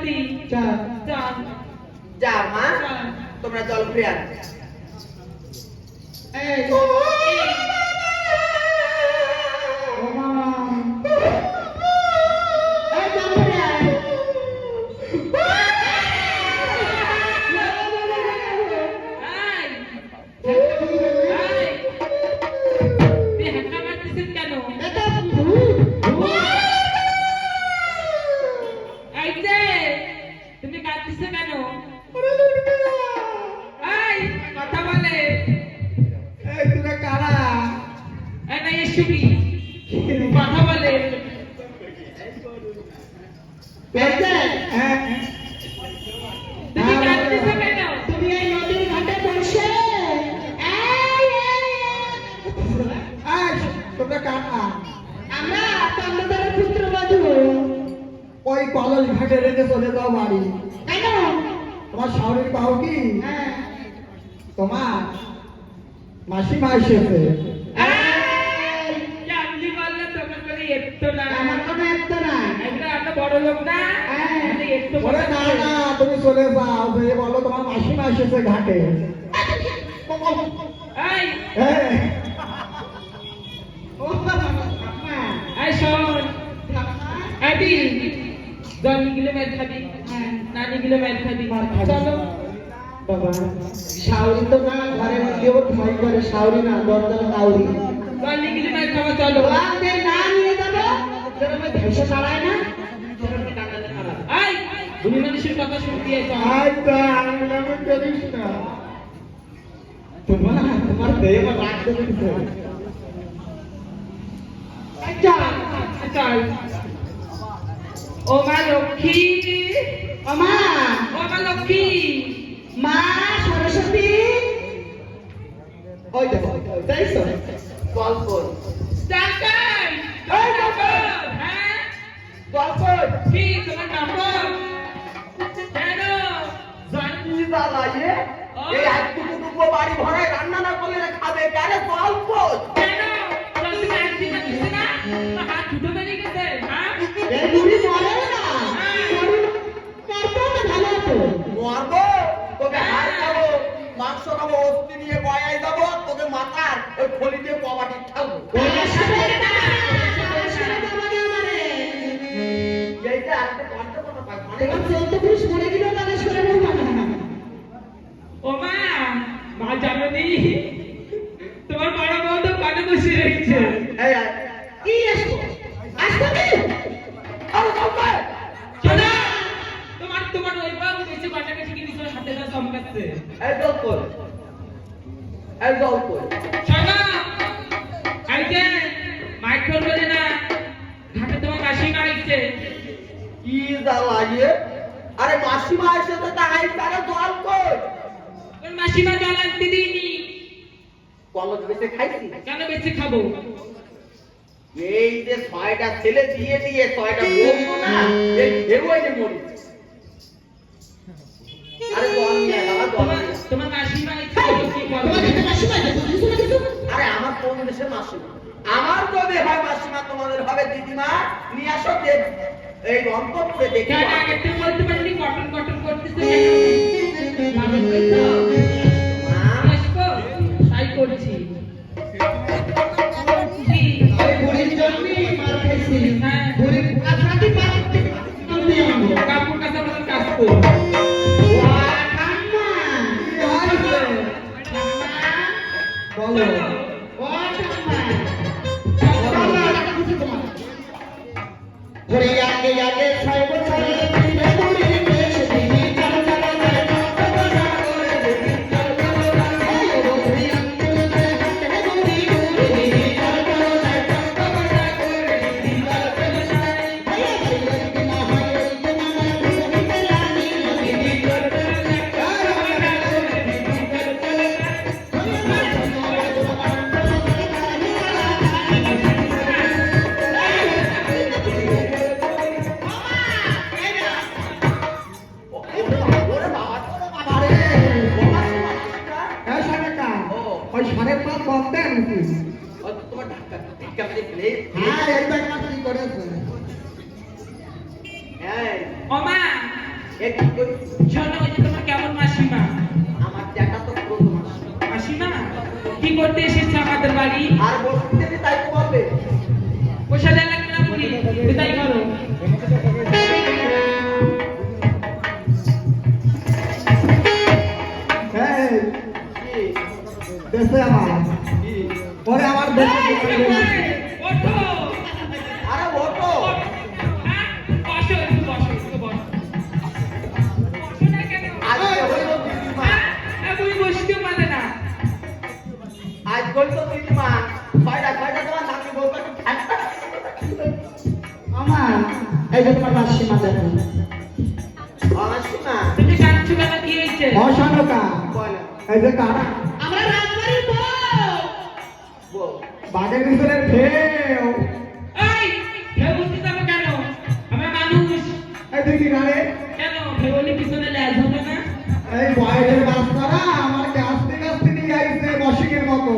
সরস্বতী চল চল যা মা তোমরা জল ফিরে আনো এই ও মামা এই চল রে ওই কলেজ ঘাটে রেখে চলে যাও বাড়ি কেন তোমার শাওরির পাও কি তোমার মাসিমা এসেছে তুমি চলে যাও যে বলো তোমার মাসিমা এসেছে ঘাটে শাওরি তো না ঘরে কেউ ভয় করে শাওরি না দরজার কাউরি চলো না নিয়ে যাবো ভেসে দাঁড়ায় না মানুষের কথা শুনতে তোমার দেহ রাখতে চল ও মা লক্ষ্মী ও মা লক্ষ্মী মা সরস্বতী ওই দেখো দেখছো গল্প গল্প কি তোমার নাম্বার কেন জানি জ্বালাইয়ে এই একটুকু টুকু বাড়ি ভরায় রান্না না করলে খাবে কেন গল্প কেন তুমি একদিন দিছে না হাত দুটো বেরিয়ে গেছে হ্যাঁ এই বুড়ি মরে না করতে ভালো তো মরবো তোকে হার খাবো মাংস খাবো অস্থি নিয়ে বয়াই যাবো তোকে মাথার ওই খলি দিয়ে কবাটি খাবো এইটা একটা কষ্ট কথা পাই ও মা মা জানো নি তোমার বড় বউ তো কানে বসে রেখেছে এই কি আসবো আসবো কি আরে বাবা শোনা তোমার ওই বউ বেশি কাটা কাটি কি দিছো হাতে না চমকাচ্ছে এই জল কর এই জল কর শোনা এই যে মাইক ফোন করে না ঘাটে তোমার মাসিমা আইছে কি জ্বালাইয়ে আরে মাসিমা এসেছে তাই তারে জল কর ওর মাসিমা জল আনতে দিইনি কলেজ বেঁচে খাইছি কেন বেশি খাবো এই যে ছয়টা ছেলে দিয়ে দিয়ে ছয়টা বউ না এই ভেবই যে মরি আরে জল নিয়ে বাবা জল নিয়ে তোমার মাসিমা আইছে কি করবে আরে আমার কোন দেশের মাসিমা আমার যদি হয় মাসিমা তোমাদের হবে দিদিমা নিয়ে আসো দেব এই অন্তপুরে দেখি কেন আগে তো বলতে পারলি কটন কটন করতেছে আসবো তাই করছি আরে বুড়ির জন্য মার খাইছি বুড়ির কাছাটি পাচ্ছি কাপড় কাচা বলার কাজ করো বলো ঘুরে আগে আগে ছয় বছর একটু করি। শোনো, ওই যে তোমার কেমন মাসিমা? আমার দেখা তো প্রথম আসে। মাসিমা কি করতে এসেছে আমাদের বাড়ি? আর বসতে তাই তো বলবে। পয়সা দেওয়া লাগবে না বলি, তাই করো। হ্যাঁ কি? দেশে আমার কি? পরে আমার এই, দেশে ওঠো। আরে ওঠো। হ্যাঁ, বসো, একটু বসো, একটু বসো। বসো না কেন? আজকে হইলো দিদিমা। হ্যাঁ, তুমি বসতে পারে না। আজ হইলো দিদিমা। কয়টা তোমার নাকি বলতে ঠান্ডা। আমার এই যে তোমার মাসিমা দেখো অনাসিমা। তুমি কাঁদছো কেন? কি হয়েছে? অশানকা বলো। এই যে কারা আমরা রাজবাড়ির বউ। বল। বাঘের ভিতরে ঢেউ এই, ঢেউ উঠতে যাবে কেন? আমরা মানুষ। এই দেখি গাড়ি কেন ঢেউলি পিছনে ল্যাজ হবে না? এই বয়ের বাচ্চারা আমার কাস্তে কাস্তে নিয়ে আইছে বসিকের মতো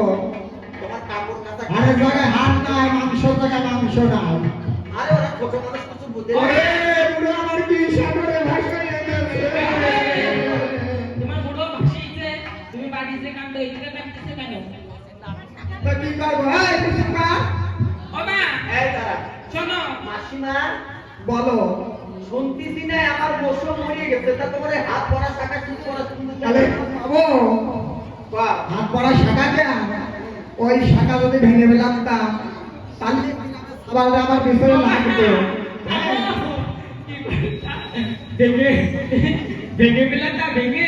তোমার কাপড় কাচা। আরেক জায়গায় হাত নাই মাংস জায়গায় মাংস নাই আরে ওরা ছোট মানুষ কিছু বুঝে না। ওরে পুরো আমার কি সাগরে ভাসায় গেছে তোমার বুড়ো ভাসিয়েছে, তুমি বাড়িতে কান্দো, এদিকে কাঁদতেছে কেন? তা কি করবো এই কুসুমা ও মা, এই দাঁড়া। শোনো। মাসিমা বলো শুনতেছি না আমার বসো মরিয়ে গেছে তা তোমার এই হাত পড়া শাখা কি করা শুনতে তাহলে বাবু বাহ হাত পড়া শাখা কেন ওই শাখা যদি ভেঙে ফেলামতাম তাহলে আবার আমার পিছনে লাগতো ভেঙে ভেঙে পেলাটা ভেঙে।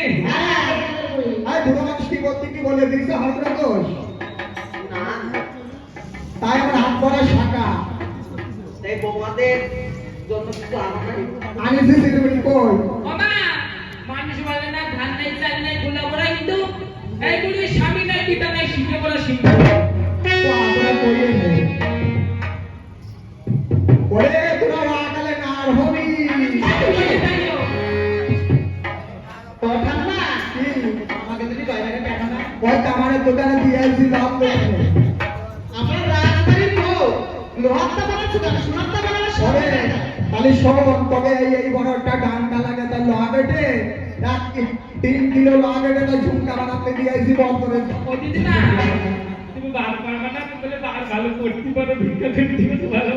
এই বুড়ো মানুষ কি বলতে কি বলে দিয়েছে হরকুরা দোষ না তাই আমার হাত পড়া শাখা তাই বৌমাদের জন্য কিছু আনো নাই। আনিছি সিলিগুড়ি কই ও মা, মানুষ বলে না ধান নাই চাল নাই গোলা বড়া, কিন্তু এই বুড়ি স্বামী নাই পিতা নাই শিখে বলা শিখবে। তো আমরা কইয়ে নে ওরে তোরা রাগালে না আর হবি তো ঠান্ডা কি আমাকে তুমি বাইরে টাকা না ওই কামারের দোকানে দিয়ে আইছি লাভ দেখে আমার রাজবাড়ির বউ লোহারটা বানাচ্ছে কেন সোনারটা বানাচ্ছে ওরে তাহলে শোন তবে এই বড় একটা ডান্ডা লাগে তার লোহা কেটে 3 কিলো লোহা কেটে তার ঝুমকা বানাতে দিয়ে আইছি বন্ধরে ও দিদি না, তুমি বার পারবে না, তুমি বলে বার ভালো করতে পারো, ভিক্ষা করতে পারো ভালো।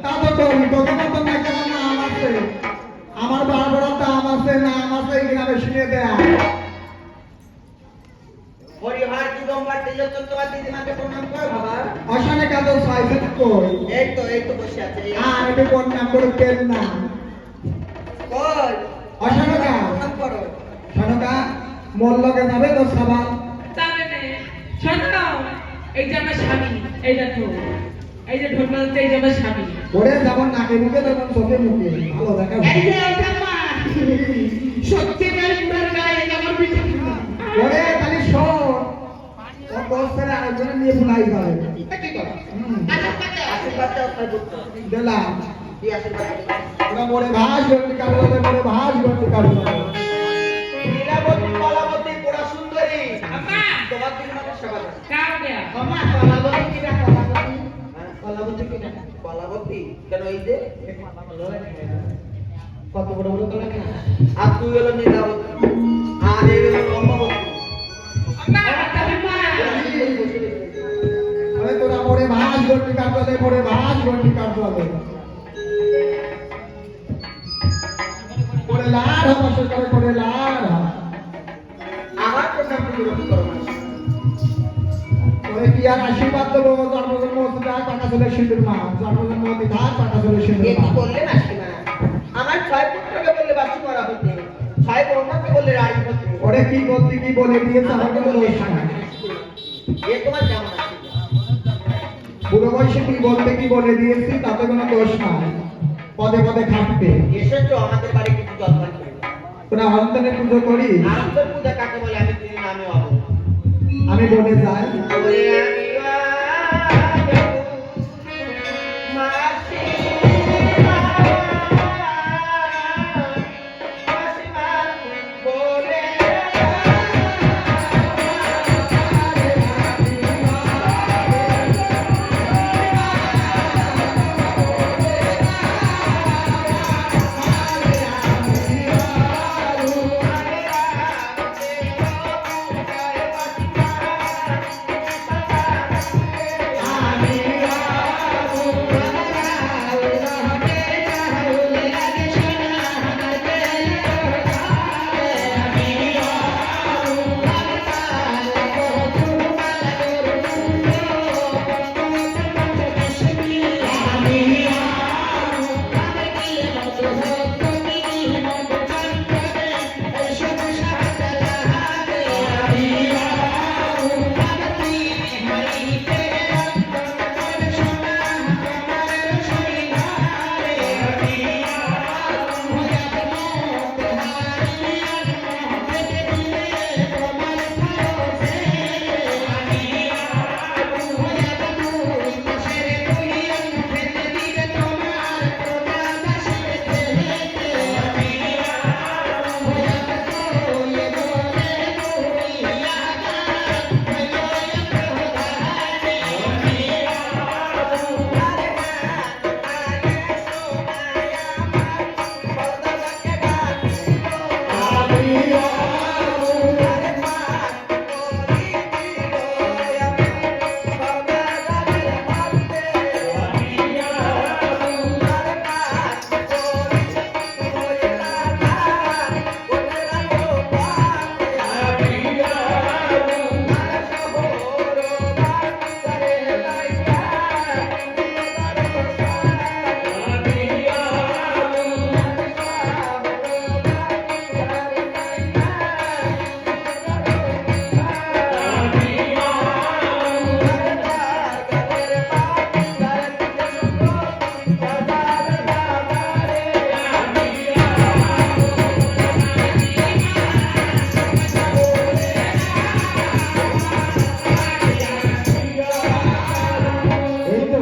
তা তো করি তোকে মতো না কেমন নাম আছে আমার বড় বড় দাম আছে নাম আছে এই গ্রামে শুনে দেয়া হরিহর দিগম্বর তিলোত্তম তোমার দিদিমাকে প্রণাম করো বাবা। অশানে কাজ সাইজে কই এই তো বসে আছে। আর এটা কোন নাম করে তেল না কই অশানকা প্রণাম করো। শনকা মোর লগে যাবে তো সাবান তাহলে নে, শোনো, এই যে আমার স্বামী, এই দেখো, এই যে ঢোল বাজাচ্ছে, এই যে আমার স্বামী। ওরে যেমন নাকে মুখে তেমন চোখে মুখে ভালো দেখা এই যে ওটা মা, সত্যিকার পুরার গায়ে আমার পিঠে। ওরে খালি শোন ও বসে আরেকজনে নিয়ে ভুলাই যাবে কি করো? হুম, আশীর্বাদ দাও তাই বলতো। দিলাম কি আশীর্বাদ দিলে? ওরা মোরে ভাস গন্ডি কাটলাতে মোরে ভাস গন্ডি কাটলাতে লীলাবতী কলাবতী পুরা সুন্দরী আম্মা, তোমার দিদিমাকে সেবা করো। কার দেয়া? আমা কলাবতী কিনা কলাবতী কলাবতী কিনা কলাবতী কেন এই যে কত বড় বড় কলা কিনা আর তুই হলো নীলাবতী আর এই হলো লম্বাবতী। আম্মা, তাহলে মা। ওরে তোরা মোরে ভাস গন্ডি কাটলাতে মোরে ভাস গন্ডি কাটলাতে করে লাড় হতাশ করে লাড় আমার প্রণাম গ্রহণ করো না। ওরে কি আর আশীর্বাদ দেবো জন্মজন্ম যা টাকা চলে সিঁদুর মা জন্মজন্ম যা টাকা চলে সিঁদুর এ মা কি করলে মাসিমা? আমার ছয় পুত্রকে বললে বাসি করা হতে, ছয় বৌমাকে বললে রানী হতে। ওরে কি বলতে কি বলে দিয়েছে আমার কোনো দোষ নাই এ তোমার কেমন আছে? বুড়ো বয়সে কি বলতে কি বলে দিয়েছি তাতে কোনো দোষ নাই পদে পদে খাটবে এসেছো আমাদের বাড়ি কিছু জলপান করে। তোরা অন্তরে পুজো করি আনন্দ পূজা কাকে বলে আমি চিনি না, আমি অবগত। আমি বলে যাই ওরে